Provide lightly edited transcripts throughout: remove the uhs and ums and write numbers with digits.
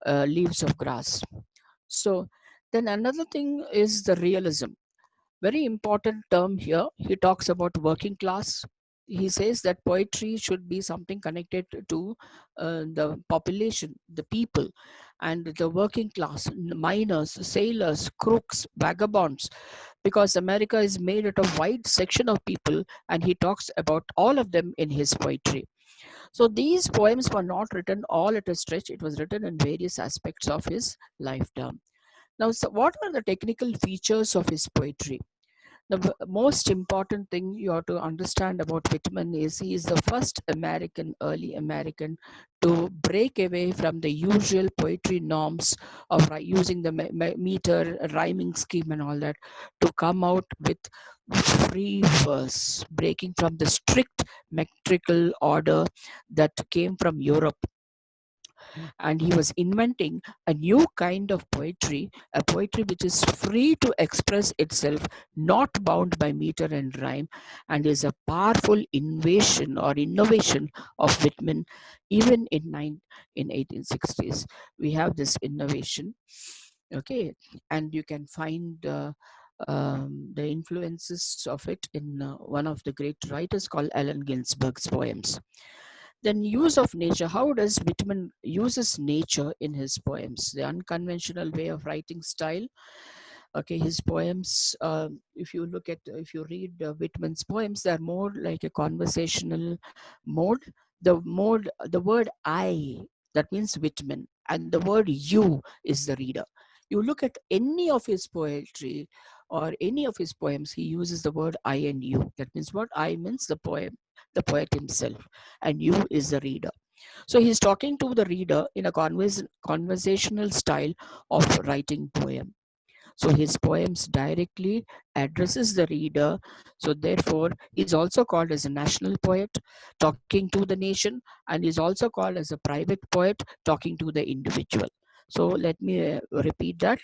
leaves of grass. So then another thing is the realism. Very important term here. He talks about working class. He says that poetry should be something connected to the population, the people, and the working class, miners, sailors, crooks, vagabonds, because America is made out of wide section of people, and he talks about all of them in his poetry. So these poems were not written all at a stretch. It was written in various aspects of his lifetime. Now, so what are the technical features of his poetry? The most important thing you have to understand about Whitman is he is the first American, early American, to break away from the usual poetry norms of using the meter, rhyming scheme, and all that, to come out with free verse, breaking from the strict metrical order that came from Europe. And he was inventing a new kind of poetry, a poetry which is free to express itself, not bound by meter and rhyme, and is a powerful innovation or innovation of Whitman. Even in 1860s we have this innovation. Okay, and you can find the influences of it in one of the great writers called Allen Ginsberg's poems. Then use of nature. How does Whitman uses nature in his poems? The unconventional way of writing style. Okay, his poems. If you read Whitman's poems, they're more like a conversational mode. The word "I" that means Whitman, and the word "you" is the reader. You look at any of his poetry or any of his poems, he uses the word "I" and "you." That means what? I means the poem, the poet himself, and you is the reader. So he's talking to the reader in a conversational style of writing poem. So his poems directly addresses the reader. So therefore, he's also called as a national poet, talking to the nation, and he's also called as a private poet, talking to the individual. So let me repeat that.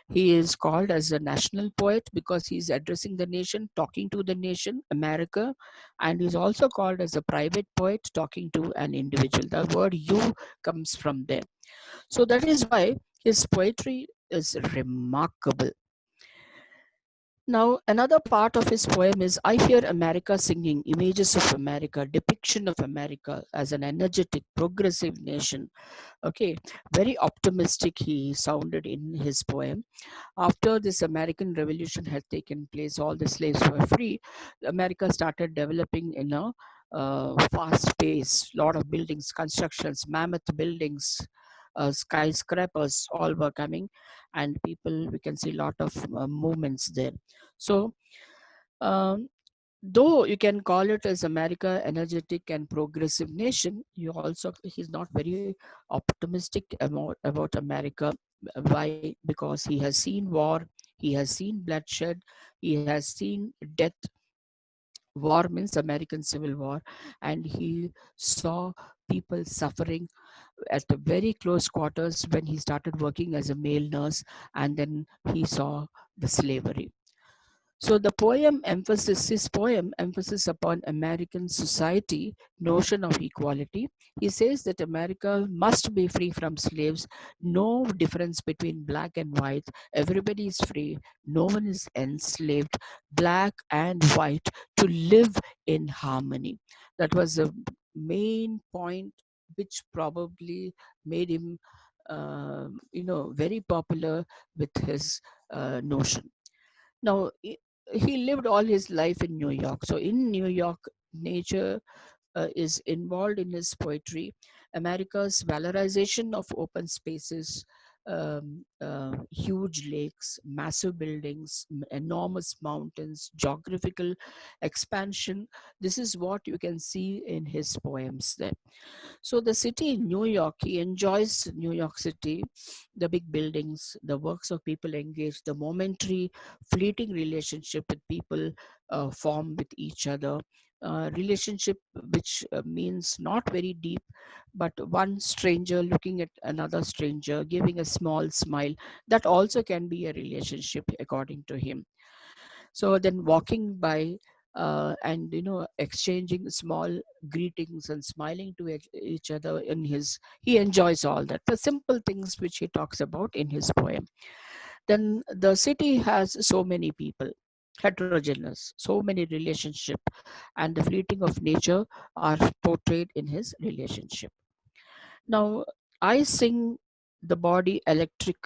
He is called as a national poet because he's addressing the nation, talking to the nation, America, and he's also called as a private poet, talking to an individual. The word "you" comes from there. So that is why his poetry is remarkable. Now, another part of his poem is I Hear America Singing, images of America, depiction of America as an energetic, progressive nation. Okay, very optimistic he sounded in his poem. After this American Revolution had taken place, all the slaves were free, America started developing in a fast pace, lot of buildings, constructions, mammoth buildings, skyscrapers, all were coming, and people, we can see a lot of movements there. So, um, though you can call it as America energetic and progressive nation, he's not very optimistic about America. Why? Because he has seen war, he has seen bloodshed, he has seen death. War means American Civil War, and he saw people suffering at the very close quarters when he started working as a male nurse, and then he saw the slavery. So his poem emphasis upon American society notion of equality. He says that America must be free from slaves, no difference between black and white. Everybody is free, no one is enslaved, black and white, to live in harmony. That was the main point which probably made him very popular with his notion. Now, he lived all his life in New York. So, in New York, nature is involved in his poetry. America's valorization of open spaces, huge lakes, massive buildings, enormous mountains, geographical expansion. This is what you can see in his poems there. So the city, New York, he enjoys New York City, the big buildings, the works of people engaged, the momentary, fleeting relationship with people form with each other. Relationship which means not very deep, but one stranger looking at another stranger, giving a small smile, that also can be a relationship according to him. So then walking by and exchanging small greetings and smiling to each other. He enjoys all that, the simple things which he talks about in his poem. Then the city has so many people, heterogeneous, so many relationship, and the fleeting of nature are portrayed in his relationship. Now, I Sing the Body Electric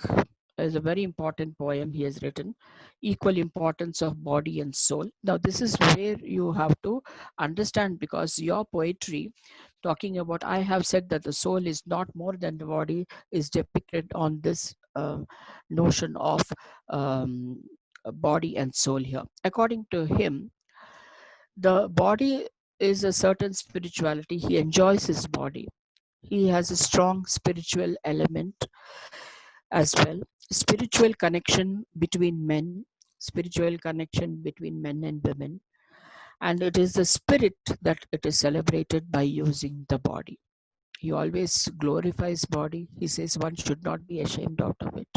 is a very important poem he has written, Equal Importance of Body and Soul. Now, this is where you have to understand, because your poetry, talking about, I have said that the soul is not more than the body, is depicted on this notion of um, body and soul here. According to him, the body is a certain spirituality. He enjoys his body, he has a strong spiritual element as well. Spiritual connection between men, spiritual connection between men and women. And it is the spirit that it is celebrated by using the body. He always glorifies body. He says one should not be ashamed out of it.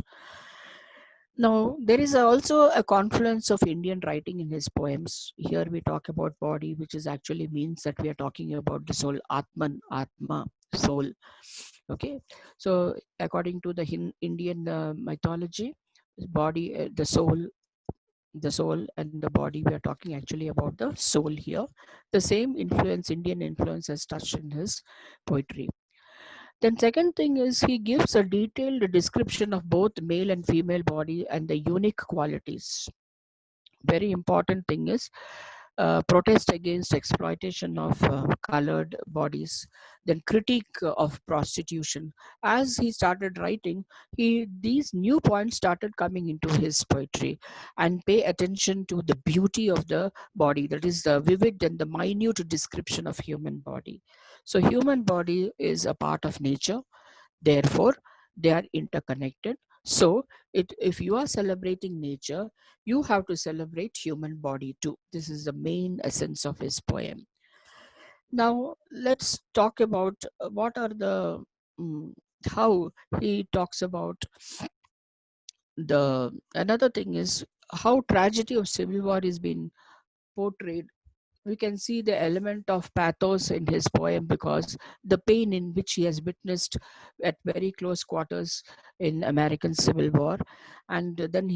Now, there is also a confluence of Indian writing in his poems. Here we talk about body, which is actually means that we are talking about the soul, Atman, Atma, soul. Okay, so according to the Indian mythology, body, the soul and the body, we are talking actually about the soul here. The same influence, Indian influence, has touched in his poetry. Then second thing is he gives a detailed description of both male and female body and the unique qualities. Very important thing is protest against exploitation of colored bodies, then critique of prostitution. As he started writing, these new points started coming into his poetry, and pay attention to the beauty of the body, that is the vivid and the minute description of human body. So human body is a part of nature, therefore they are interconnected. So if you are celebrating nature, you have to celebrate human body too. This is the main essence of his poem. Now let's talk about what are the mm, how he talks about the another thing is how tragedy of civil war is being portrayed. We can see the element of pathos in his poem, because the pain in which he has witnessed at very close quarters in American Civil War, and then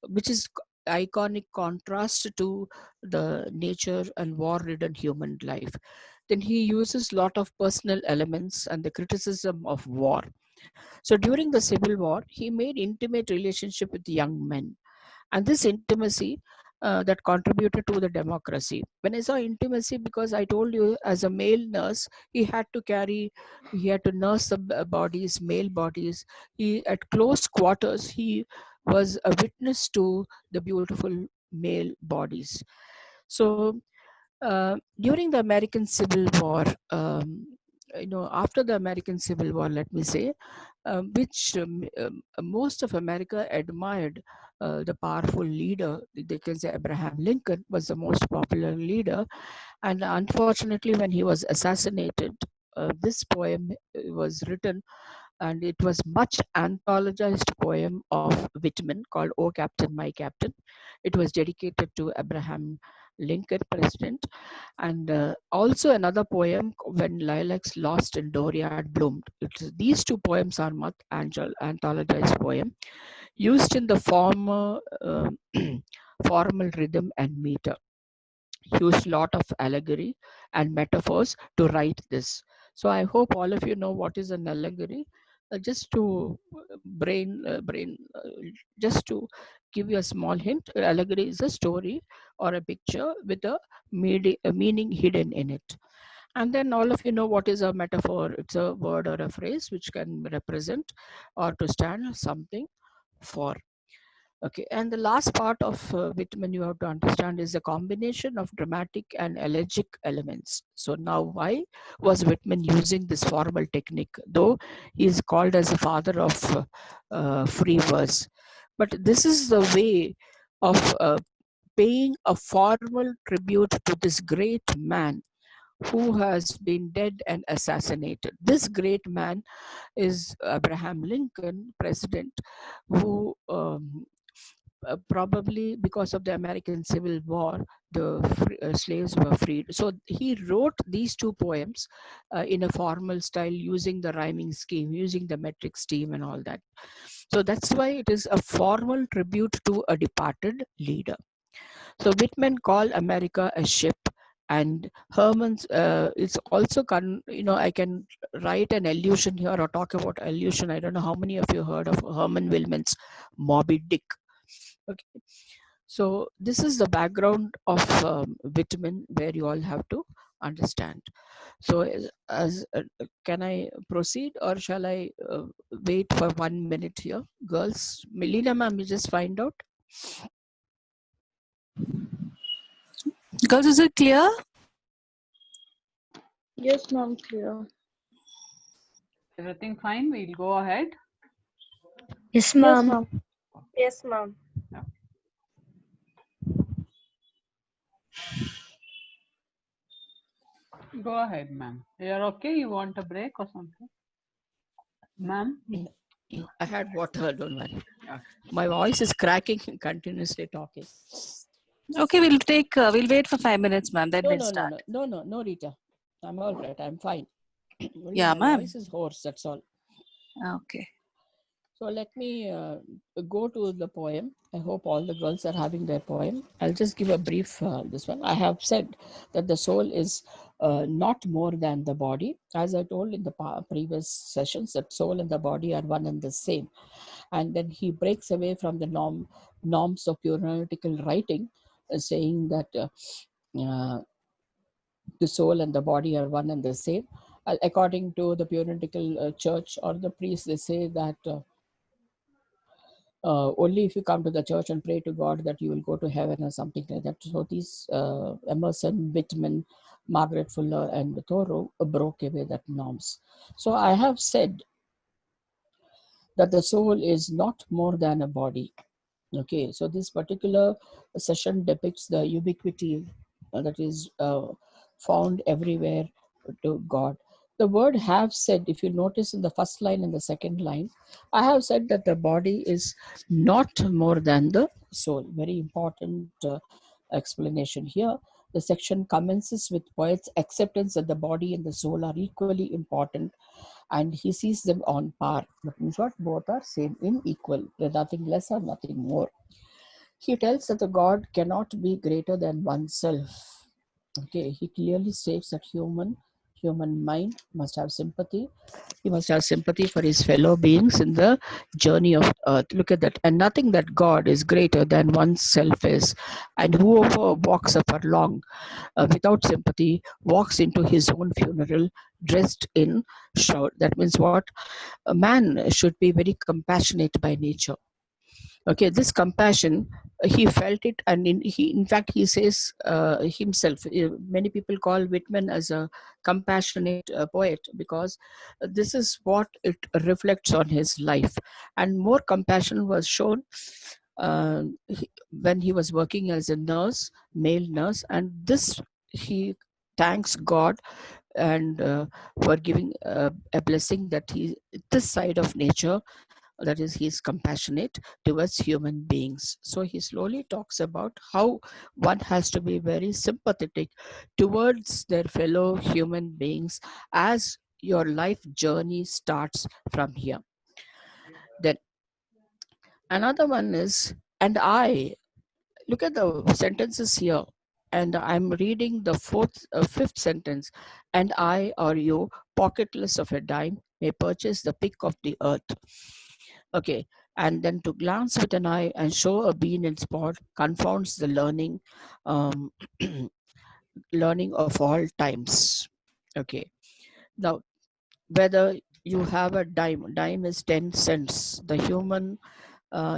which is iconic contrast to the nature and war-ridden human life. Then he uses lot of personal elements and the criticism of war. So during the Civil War, he made intimate relationship with young men, and this intimacy that contributed to the democracy. When I saw intimacy, because I told you, as a male nurse, he had to nurse the bodies, male bodies. He at close quarters, he was a witness to the beautiful male bodies. So during the American Civil War, after the American Civil War, let me say, which most of America admired the powerful leader. They can say Abraham Lincoln was the most popular leader, and unfortunately, when he was assassinated, this poem was written, and it was much anthologized poem of Whitman called "Oh Captain, My Captain." It was dedicated to Abraham Lincoln, president, and also another poem, When Lilacs Lost and Doriad Bloomed. These two poems are much anthologized poem, used in the former formal rhythm and meter. Used lot of allegory and metaphors to write this. So I hope all of you know what is an allegory. Just to brain, just to give you a small hint, allegory is a story or a picture with a meaning hidden in it. And then all of you know what is a metaphor. It's a word or a phrase which can represent or to stand something for. Okay, and the last part of Whitman you have to understand is a combination of dramatic and elegiac elements. So now, why was Whitman using this formal technique? Though he is called as the father of free verse, but this is the way of paying a formal tribute to this great man who has been dead and assassinated. This great man is Abraham Lincoln, president, who probably because of the American Civil War, the slaves were freed. So he wrote these two poems in a formal style, using the rhyming scheme, using the metric scheme, and all that. So that's why it is a formal tribute to a departed leader. So Whitman called America a ship, and Herman's. It's also I can write an allusion here or talk about allusion. I don't know how many of you heard of Herman Willmann's Moby Dick. Okay, so this is the background of Whitman, where you all have to understand. So, can I proceed, or shall I wait for 1 minute here, girls? Melina, ma'am, you just find out. Girls, is it clear? Yes, ma'am, clear. Everything fine? We'll go ahead. Yes, ma'am. Yes, ma'am. Go ahead, ma'am. You're okay? You want a break or something? Ma'am? I had water, don't worry. My voice is cracking continuously talking. Okay, we'll wait for 5 minutes, ma'am. Then we'll start. No, Rita. I'm all right. I'm fine. Only Yeah, my ma'am. voice is hoarse, that's all. Okay. So let me go to the poem. I hope all the girls are having their poem. I'll just give a brief this one. I have said that the soul is not more than the body. As I told in the previous sessions, that soul and the body are one and the same. And then he breaks away from the norms of puritical writing, saying that the soul and the body are one and the same. According to the puritical church or the priests, they say that only if you come to the church and pray to God that you will go to heaven or something like that. So these Emerson, Whitman, Margaret Fuller, and Thoreau broke away that norms. So I have said that the soul is not more than a body. Okay, so this particular session depicts the ubiquity that is found everywhere to God. The word have said, if you notice in the first line and the second line, I have said that the body is not more than the soul. Very important explanation here. The section commences with poet's acceptance that the body and the soul are equally important, and he sees them on par. That means what? Both are same in equal. They're nothing less or nothing more. He tells that the God cannot be greater than oneself. Okay, he clearly states that human mind must have sympathy. He must have sympathy for his fellow beings in the journey of earth. Look at that. And nothing that God is greater than oneself is. And whoever walks up along without sympathy walks into his own funeral dressed in shroud. That means what? A man should be very compassionate by nature. Okay, this compassion, he felt it, and in fact he says himself, many people call Whitman as a compassionate poet, because this is what it reflects on his life. And more compassion was shown when he was working as a nurse, male nurse, and this he thanks God and for giving a blessing that he, this side of nature, that is, he's compassionate towards human beings. So he slowly talks about how one has to be very sympathetic towards their fellow human beings as your life journey starts from here. Then another one is, and I, look at the sentences here, and I'm reading the fifth sentence. And I, or you, pocketless of a dime, may purchase the pick of the earth. Okay, and then to glance with an eye and show a bean in spot confounds the learning, um, learning of all times. Okay, now whether you have a dime is 10 cents. The human,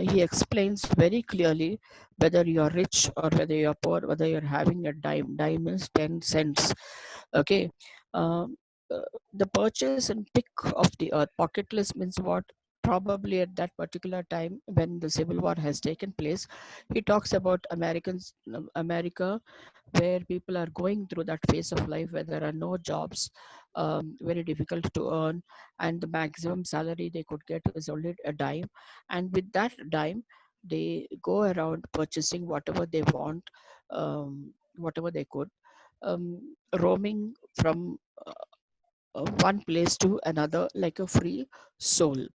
he explains very clearly, whether you're rich or whether you're poor, whether you're having a dime is 10 cents. Okay, um, the purchase and pick of the earth. Pocketless means what? Probably at that particular time when the Civil War has taken place, he talks about America, where people are going through that phase of life where there are no jobs, very difficult to earn, and the maximum salary they could get is only a dime. And with that dime, They go around purchasing whatever they want, whatever they could, roaming from one place to another like a free soul.